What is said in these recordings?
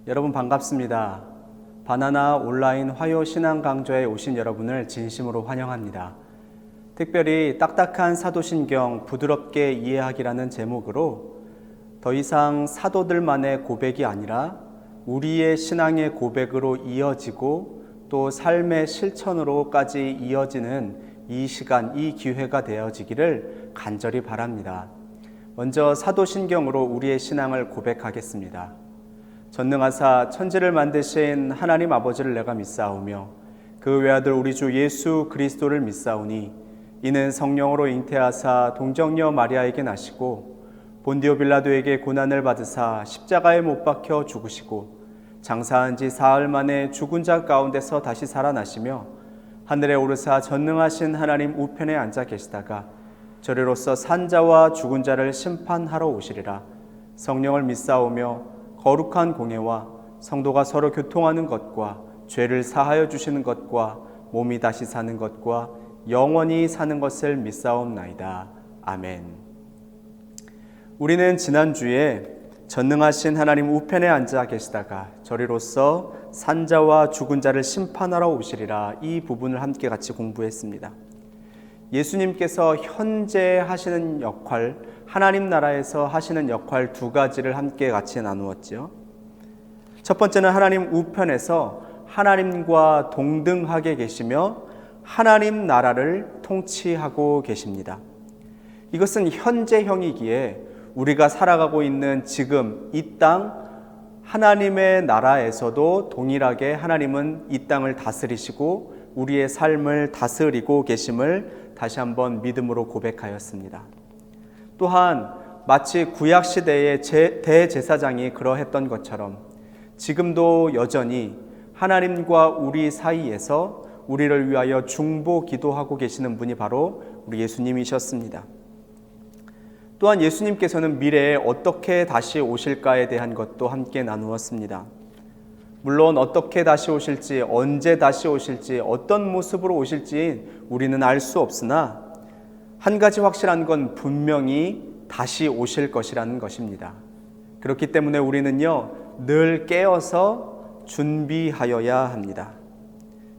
여러분 반갑습니다. 바나나 온라인 화요 신앙 강좌에 오신 여러분을 진심으로 환영합니다. 특별히 딱딱한 사도신경 부드럽게 이해하기라는 제목으로 더 이상 사도들만의 고백이 아니라 우리의 신앙의 고백으로 이어지고 또 삶의 실천으로까지 이어지는 이 시간, 이 기회가 되어지기를 간절히 바랍니다. 먼저 사도신경으로 우리의 신앙을 고백하겠습니다. 전능하사 천지를 만드신 하나님 아버지를 내가 믿사오며 그 외아들 우리 주 예수 그리스도를 믿사오니 이는 성령으로 잉태하사 동정녀 마리아에게 나시고 본디오 빌라도에게 고난을 받으사 십자가에 못 박혀 죽으시고 장사한 지 사흘 만에 죽은 자 가운데서 다시 살아나시며 하늘에 오르사 전능하신 하나님 우편에 앉아 계시다가 저리로서 산자와 죽은 자를 심판하러 오시리라. 성령을 믿사오며 거룩한 공예와 성도가 서로 교통하는 것과 죄를 사하여 주시는 것과 몸이 다시 사는 것과 영원히 사는 것을 믿사옵나이다. 아멘. 우리는 지난주에 전능하신 하나님 우편에 앉아 계시다가 저리로서 산자와 죽은 자를 심판하러 오시리라, 이 부분을 함께 같이 공부했습니다. 예수님께서 현재 하시는 역할, 하나님 나라에서 하시는 역할 두 가지를 함께 같이 나누었죠. 첫 번째는 하나님 우편에서 하나님과 동등하게 계시며 하나님 나라를 통치하고 계십니다. 이것은 현재형이기에 우리가 살아가고 있는 지금 이 땅 하나님의 나라에서도 동일하게 하나님은 이 땅을 다스리시고 우리의 삶을 다스리고 계심을 다시 한번 믿음으로 고백하였습니다. 또한 마치 구약시대의 대제사장이 그러했던 것처럼 지금도 여전히 하나님과 우리 사이에서 우리를 위하여 중보 기도하고 계시는 분이 바로 우리 예수님이셨습니다. 또한 예수님께서는 미래에 어떻게 다시 오실까에 대한 것도 함께 나누었습니다. 물론 어떻게 다시 오실지, 언제 다시 오실지, 어떤 모습으로 오실지 우리는 알 수 없으나 한 가지 확실한 건 분명히 다시 오실 것이라는 것입니다. 그렇기 때문에 우리는요, 늘 깨어서 준비하여야 합니다.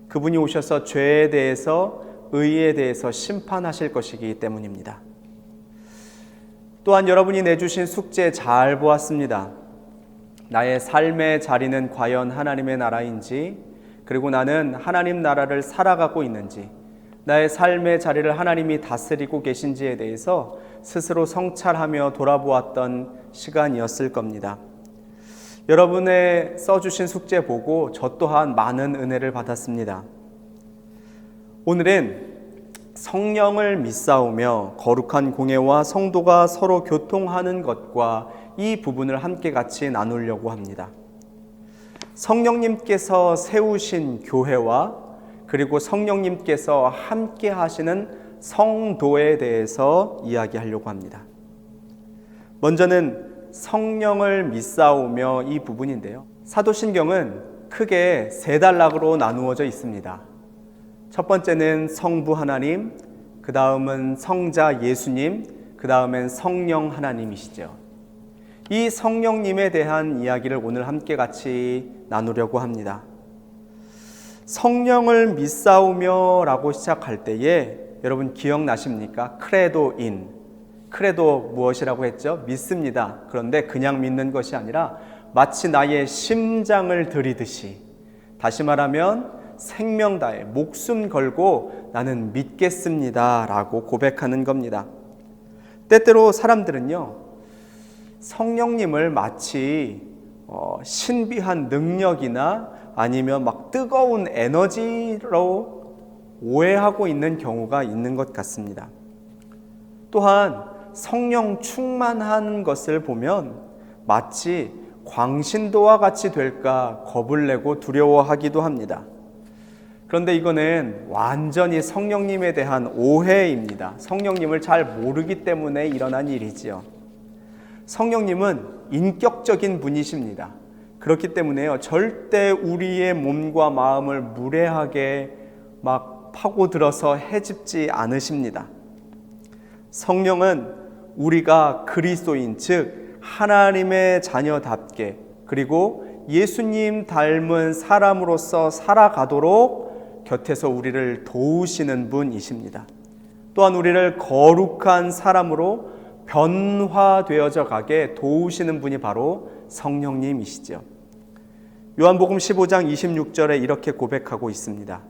그분이 오셔서 죄에 대해서, 의에 대해서 심판하실 것이기 때문입니다. 또한 여러분이 내주신 숙제 잘 보았습니다. 나의 삶의 자리는 과연 하나님의 나라인지, 그리고 나는 하나님 나라를 살아가고 있는지, 나의 삶의 자리를 하나님이 다스리고 계신지에 대해서 스스로 성찰하며 돌아보았던 시간이었을 겁니다. 여러분의 써주신 숙제 보고 저 또한 많은 은혜를 받았습니다. 오늘은 성령을 믿사오며 거룩한 공예와 성도가 서로 교통하는 것과 이 부분을 함께 같이 나누려고 합니다. 성령님께서 세우신 교회와 그리고 성령님께서 함께 하시는 성도에 대해서 이야기하려고 합니다. 먼저는 성령을 믿사오며 이 부분인데요. 사도신경은 크게 세 단락으로 나누어져 있습니다. 첫 번째는 성부 하나님, 그 다음은 성자 예수님, 그 다음엔 성령 하나님이시죠. 이 성령님에 대한 이야기를 오늘 함께 같이 나누려고 합니다. 성령을 믿사오며 라고 시작할 때에 여러분 기억나십니까? 크레도인. 크레도 무엇이라고 했죠? 믿습니다. 그런데 그냥 믿는 것이 아니라 마치 나의 심장을 들이듯이, 다시 말하면 생명 다해 목숨 걸고 나는 믿겠습니다 라고 고백하는 겁니다. 때때로 사람들은요, 성령님을 마치 신비한 능력이나 아니면 막 뜨거운 에너지로 오해하고 있는 경우가 있는 것 같습니다. 또한 성령 충만한 것을 보면 마치 광신도와 같이 될까 겁을 내고 두려워하기도 합니다. 그런데 이거는 완전히 성령님에 대한 오해입니다. 성령님을 잘 모르기 때문에 일어난 일이지요. 성령님은 인격적인 분이십니다. 그렇기 때문에요, 절대 우리의 몸과 마음을 무례하게 막 파고들어서 해집지 않으십니다. 성령은 우리가 그리스도인, 즉 하나님의 자녀답게, 그리고 예수님 닮은 사람으로서 살아가도록 곁에서 우리를 도우시는 분이십니다. 또한 우리를 거룩한 사람으로 변화되어져 가게 도우시는 분이 바로 성령님이시죠. 요한복음 15장 26절에 이렇게 고백하고 있습니다.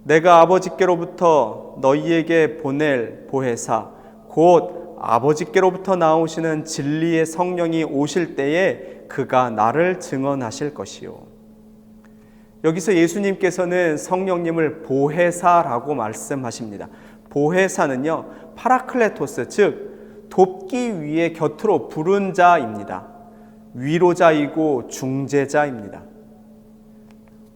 내가 아버지께로부터 너희에게 보낼 보혜사 곧 아버지께로부터 나오시는 진리의 성령이 오실 때에 그가 나를 증언하실 것이요. 여기서 예수님께서는 성령님을 보혜사라고 말씀하십니다. 보혜사는요, 파라클레토스, 즉 돕기 위해 곁으로 부른 자입니다. 위로자이고 중재자입니다.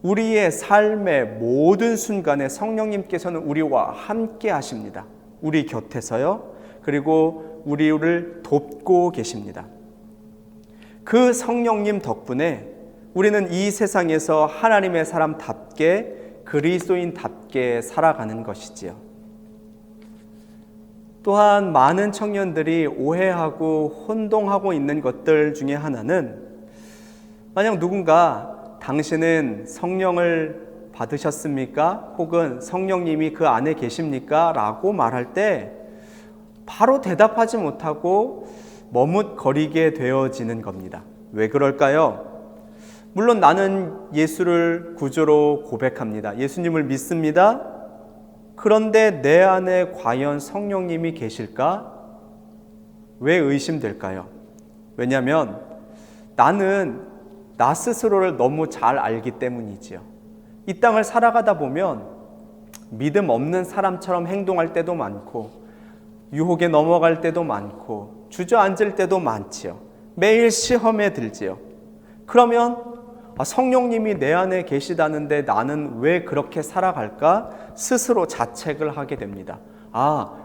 우리의 삶의 모든 순간에 성령님께서는 우리와 함께 하십니다. 우리 곁에서요. 그리고 우리를 돕고 계십니다. 그 성령님 덕분에 우리는 이 세상에서 하나님의 사람답게 그리스도인답게 살아가는 것이지요. 또한 많은 청년들이 오해하고 혼동하고 있는 것들 중에 하나는 만약 누군가 당신은 성령을 받으셨습니까? 혹은 성령님이 그 안에 계십니까? 라고 말할 때 바로 대답하지 못하고 머뭇거리게 되어지는 겁니다. 왜 그럴까요? 물론 나는 예수를 구주로 고백합니다. 예수님을 믿습니다. 그런데 내 안에 과연 성령님이 계실까? 왜 의심될까요? 왜냐하면 나는 나 스스로를 너무 잘 알기 때문이지요. 이 땅을 살아가다 보면 믿음 없는 사람처럼 행동할 때도 많고 유혹에 넘어갈 때도 많고 주저앉을 때도 많지요. 매일 시험에 들지요. 그러면 성령님이 내 안에 계시다는데 나는 왜 그렇게 살아갈까? 스스로 자책을 하게 됩니다.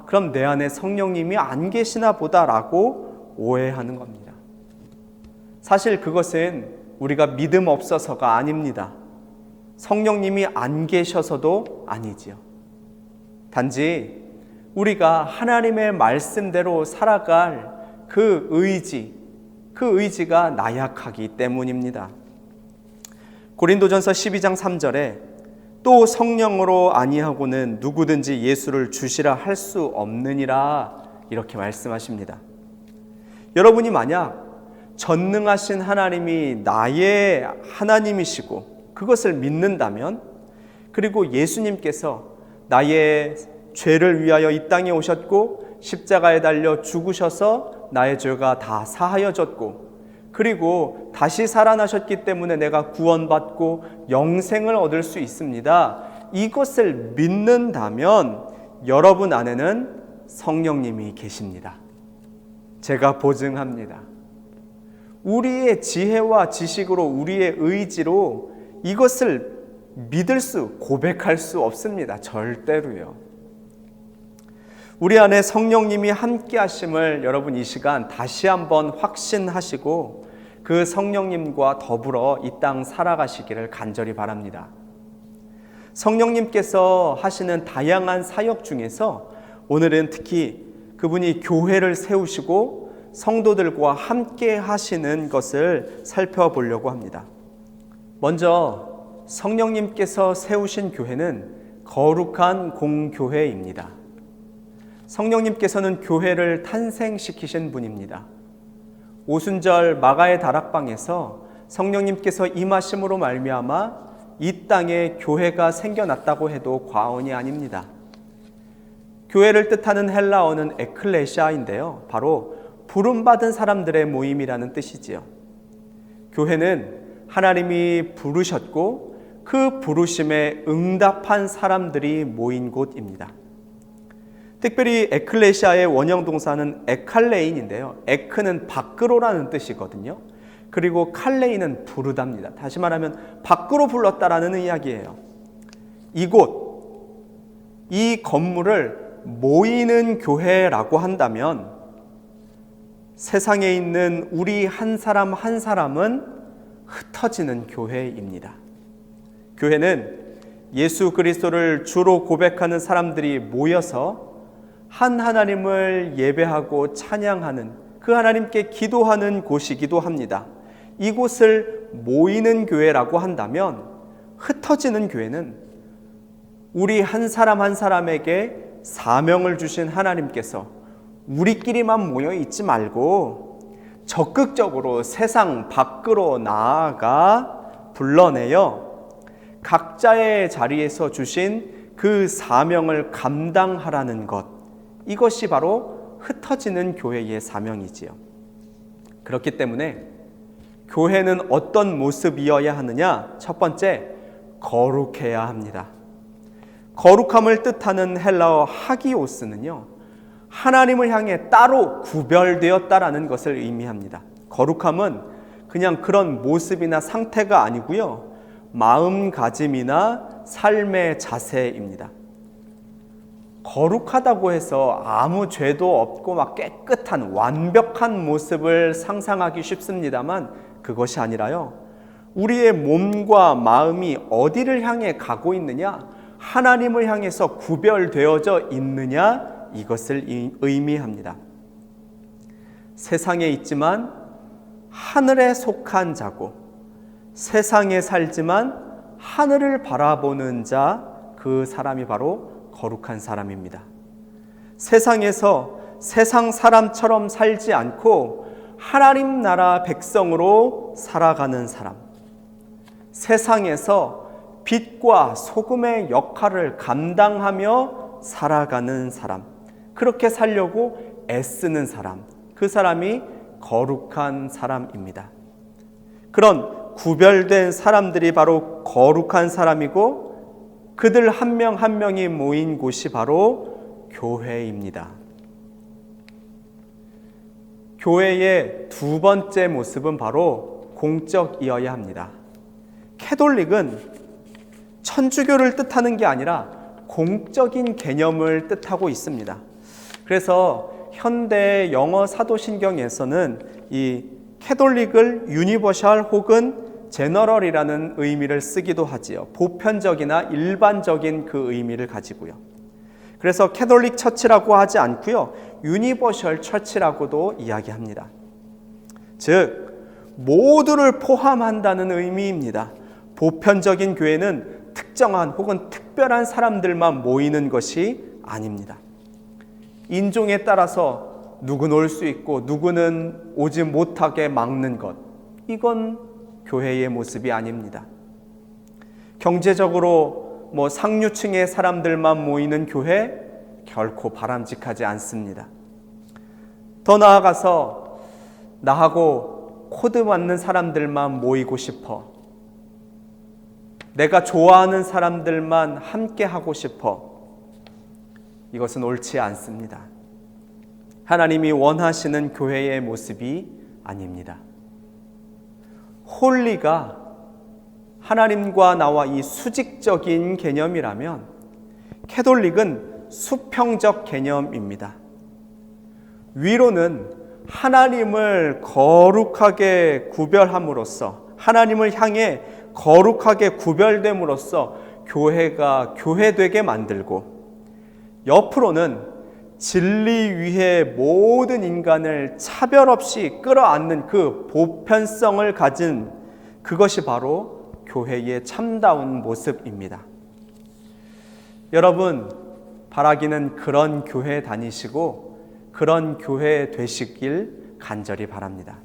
그럼 내 안에 성령님이 안 계시나 보다라고 오해하는 겁니다. 사실 그것은 우리가 믿음 없어서가 아닙니다. 성령님이 안 계셔서도 아니지요. 단지 우리가 하나님의 말씀대로 살아갈 그 의지가 나약하기 때문입니다. 고린도전서 12장 3절에 또 성령으로 아니하고는 누구든지 예수를 주시라 할 수 없느니라 이렇게 말씀하십니다. 여러분이 만약 전능하신 하나님이 나의 하나님이시고 그것을 믿는다면, 그리고 예수님께서 나의 죄를 위하여 이 땅에 오셨고 십자가에 달려 죽으셔서 나의 죄가 다 사하여졌고 그리고 다시 살아나셨기 때문에 내가 구원받고 영생을 얻을 수 있습니다. 이것을 믿는다면 여러분 안에는 성령님이 계십니다. 제가 보증합니다. 우리의 지혜와 지식으로, 우리의 의지로 이것을 믿을 수, 고백할 수 없습니다. 절대로요. 우리 안에 성령님이 함께 하심을 여러분 이 시간 다시 한번 확신하시고 그 성령님과 더불어 이 땅 살아가시기를 간절히 바랍니다. 성령님께서 하시는 다양한 사역 중에서 오늘은 특히 그분이 교회를 세우시고 성도들과 함께 하시는 것을 살펴보려고 합니다. 먼저 성령님께서 세우신 교회는 거룩한 공교회입니다. 성령님께서는 교회를 탄생시키신 분입니다. 오순절 마가의 다락방에서 성령님께서 임하심으로 말미암아 이 땅에 교회가 생겨났다고 해도 과언이 아닙니다. 교회를 뜻하는 헬라어는 에클레시아인데요, 바로 부름받은 사람들의 모임이라는 뜻이지요. 교회는 하나님이 부르셨고 그 부르심에 응답한 사람들이 모인 곳입니다. 특별히 에클레시아의 원형 동사는 에칼레인인데요. 에크는 밖으로라는 뜻이거든요. 그리고 칼레인은 부르답니다. 다시 말하면 밖으로 불렀다라는 이야기예요. 이곳, 이 건물을 모이는 교회라고 한다면 세상에 있는 우리 한 사람 한 사람은 흩어지는 교회입니다. 교회는 예수 그리스도를 주로 고백하는 사람들이 모여서 한 하나님을 예배하고 찬양하는, 그 하나님께 기도하는 곳이기도 합니다. 이곳을 모이는 교회라고 한다면, 흩어지는 교회는 우리 한 사람 한 사람에게 사명을 주신 하나님께서 우리끼리만 모여 있지 말고 적극적으로 세상 밖으로 나아가 불러내어 각자의 자리에서 주신 그 사명을 감당하라는 것, 이것이 바로 흩어지는 교회의 사명이지요. 그렇기 때문에 교회는 어떤 모습이어야 하느냐? 첫 번째, 거룩해야 합니다. 거룩함을 뜻하는 헬라어 하기오스는요, 하나님을 향해 따로 구별되었다라는 것을 의미합니다. 거룩함은 그냥 그런 모습이나 상태가 아니고요, 마음가짐이나 삶의 자세입니다. 거룩하다고 해서 아무 죄도 없고 막 깨끗한 완벽한 모습을 상상하기 쉽습니다만, 그것이 아니라요, 우리의 몸과 마음이 어디를 향해 가고 있느냐, 하나님을 향해서 구별되어져 있느냐, 이것을 의미합니다. 세상에 있지만 하늘에 속한 자고, 세상에 살지만 하늘을 바라보는 자, 그 사람이 바로 거룩한 사람입니다. 세상에서 세상 사람처럼 살지 않고 하나님 나라 백성으로 살아가는 사람, 세상에서 빛과 소금의 역할을 감당하며 살아가는 사람, 그렇게 살려고 애쓰는 사람, 그 사람이 거룩한 사람입니다. 그런 구별된 사람들이 바로 거룩한 사람이고, 그들 한 명 한 명이 모인 곳이 바로 교회입니다. 교회의 두 번째 모습은 바로 공적이어야 합니다. 캐톨릭은 천주교를 뜻하는 게 아니라 공적인 개념을 뜻하고 있습니다. 그래서 현대 영어 사도신경에서는 이 캐톨릭을 유니버셜 혹은 제너럴이라는 의미를 쓰기도 하지요. 보편적이나 일반적인 그 의미를 가지고요. 그래서 캐톨릭 처치라고 하지 않고요, 유니버셜 처치라고도 이야기합니다. 즉 모두를 포함한다는 의미입니다. 보편적인 교회는 특정한 혹은 특별한 사람들만 모이는 것이 아닙니다. 인종에 따라서 누구는 올 수 있고 누구는 오지 못하게 막는 것, 이건 교회의 모습이 아닙니다. 경제적으로 상류층의 사람들만 모이는 교회, 결코 바람직하지 않습니다. 더 나아가서 나하고 코드 맞는 사람들만 모이고 싶어, 내가 좋아하는 사람들만 함께 하고 싶어, 이것은 옳지 않습니다. 하나님이 원하시는 교회의 모습이 아닙니다. 홀리가 하나님과 나와 이 수직적인 개념이라면, 캐톨릭은 수평적 개념입니다. 위로는 하나님을 거룩하게 구별함으로써, 하나님을 향해 거룩하게 구별됨으로써 교회가 교회되게 만들고, 옆으로는 진리 위에 모든 인간을 차별 없이 끌어안는 그 보편성을 가진, 그것이 바로 교회의 참다운 모습입니다. 여러분, 바라기는 그런 교회 다니시고 그런 교회 되시길 간절히 바랍니다.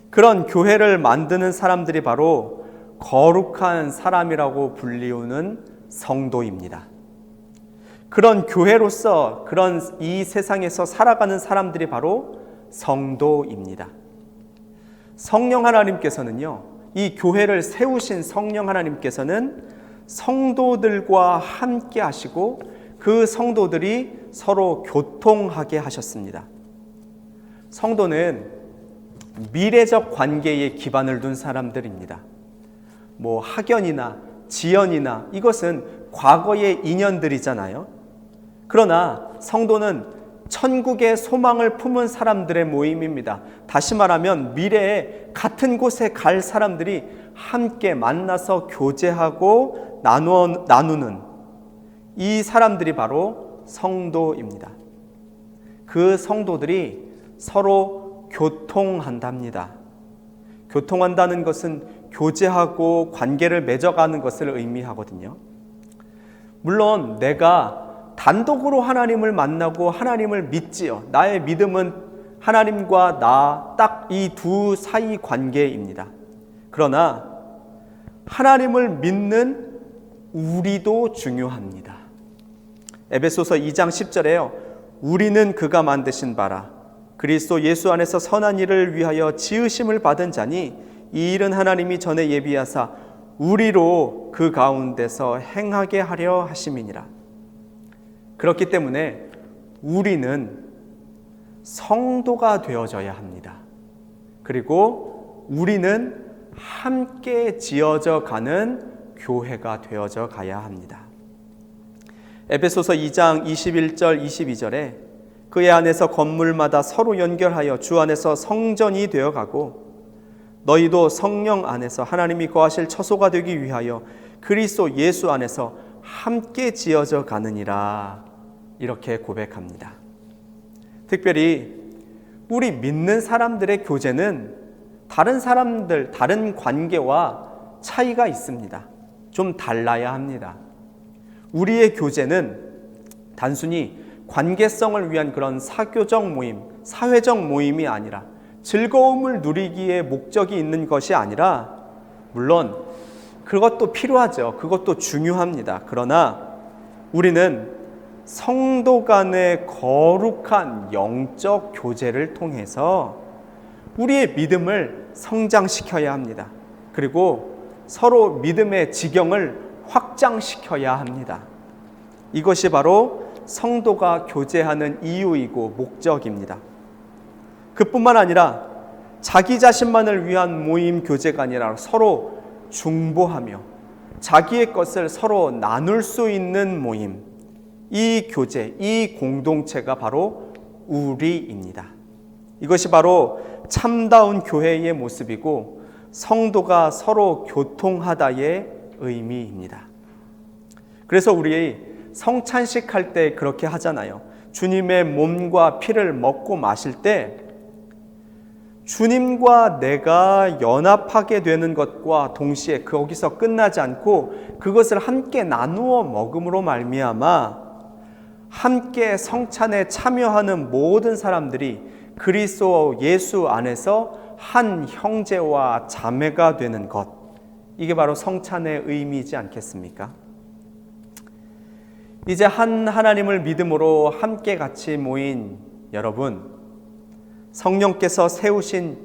그런 교회를 만드는 사람들이 바로 거룩한 사람이라고 불리우는 성도입니다. 그런 교회로서 그런 이 세상에서 살아가는 사람들이 바로 성도입니다. 성령 하나님께서는요, 이 교회를 세우신 성령 하나님께서는 성도들과 함께 하시고 그 성도들이 서로 교통하게 하셨습니다. 성도는 미래적 관계에 기반을 둔 사람들입니다. 학연이나 지연이나 이것은 과거의 인연들이잖아요. 그러나 성도는 천국의 소망을 품은 사람들의 모임입니다. 다시 말하면 미래에 같은 곳에 갈 사람들이 함께 만나서 교제하고 나누는 이 사람들이 바로 성도입니다. 그 성도들이 서로 교통한답니다. 교통한다는 것은 교제하고 관계를 맺어가는 것을 의미하거든요. 물론 내가 단독으로 하나님을 만나고 하나님을 믿지요. 나의 믿음은 하나님과 나 딱 이 두 사이 관계입니다. 그러나 하나님을 믿는 우리도 중요합니다. 에베소서 2장 10절에요. 우리는 그가 만드신 바라 그리스도 예수 안에서 선한 일을 위하여 지으심을 받은 자니 이 일은 하나님이 전에 예비하사 우리로 그 가운데서 행하게 하려 하심이니라. 그렇기 때문에 우리는 성도가 되어져야 합니다. 그리고 우리는 함께 지어져 가는 교회가 되어져 가야 합니다. 에베소서 2장 21절 22절에 그의 안에서 건물마다 서로 연결하여 주 안에서 성전이 되어가고 너희도 성령 안에서 하나님이 거하실 처소가 되기 위하여 그리스도 예수 안에서 함께 지어져 가느니라. 이렇게 고백합니다. 특별히 우리 믿는 사람들의 교제는 다른 사람들, 다른 관계와 차이가 있습니다. 좀 달라야 합니다. 우리의 교제는 단순히 관계성을 위한 그런 사교적 모임, 사회적 모임이 아니라 즐거움을 누리기에 목적이 있는 것이 아니라 물론 그것도 필요하죠. 그것도 중요합니다. 그러나 우리는 성도 간의 거룩한 영적 교제를 통해서 우리의 믿음을 성장시켜야 합니다. 그리고 서로 믿음의 지경을 확장시켜야 합니다. 이것이 바로 성도가 교제하는 이유이고 목적입니다. 그뿐만 아니라 자기 자신만을 위한 모임 교제가 아니라 서로 중보하며 자기의 것을 서로 나눌 수 있는 모임, 이 교제, 이 공동체가 바로 우리입니다. 이것이 바로 참다운 교회의 모습이고 성도가 서로 교통하다의 의미입니다. 그래서 우리 성찬식 할 때 그렇게 하잖아요. 주님의 몸과 피를 먹고 마실 때 주님과 내가 연합하게 되는 것과 동시에 거기서 끝나지 않고 그것을 함께 나누어 먹음으로 말미암아 함께 성찬에 참여하는 모든 사람들이 그리스도 예수 안에서 한 형제와 자매가 되는 것, 이게 바로 성찬의 의미이지 않겠습니까? 이제 한 하나님을 믿음으로 함께 같이 모인 여러분, 성령께서 세우신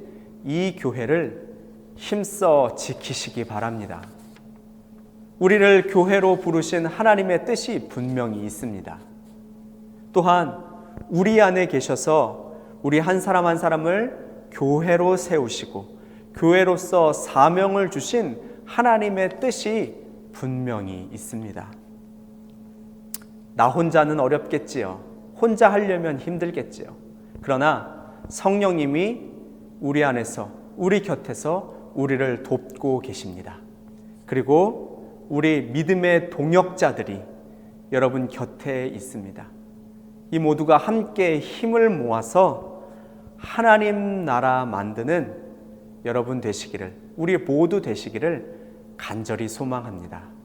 이 교회를 힘써 지키시기 바랍니다. 우리를 교회로 부르신 하나님의 뜻이 분명히 있습니다. 또한 우리 안에 계셔서 우리 한 사람 한 사람을 교회로 세우시고 교회로서 사명을 주신 하나님의 뜻이 분명히 있습니다. 나 혼자는 어렵겠지요. 혼자 하려면 힘들겠지요. 그러나 성령님이 우리 안에서, 우리 곁에서 우리를 돕고 계십니다. 그리고 우리 믿음의 동역자들이 여러분 곁에 있습니다. 이 모두가 함께 힘을 모아서 하나님 나라 만드는 여러분 되시기를, 우리 모두 되시기를 간절히 소망합니다.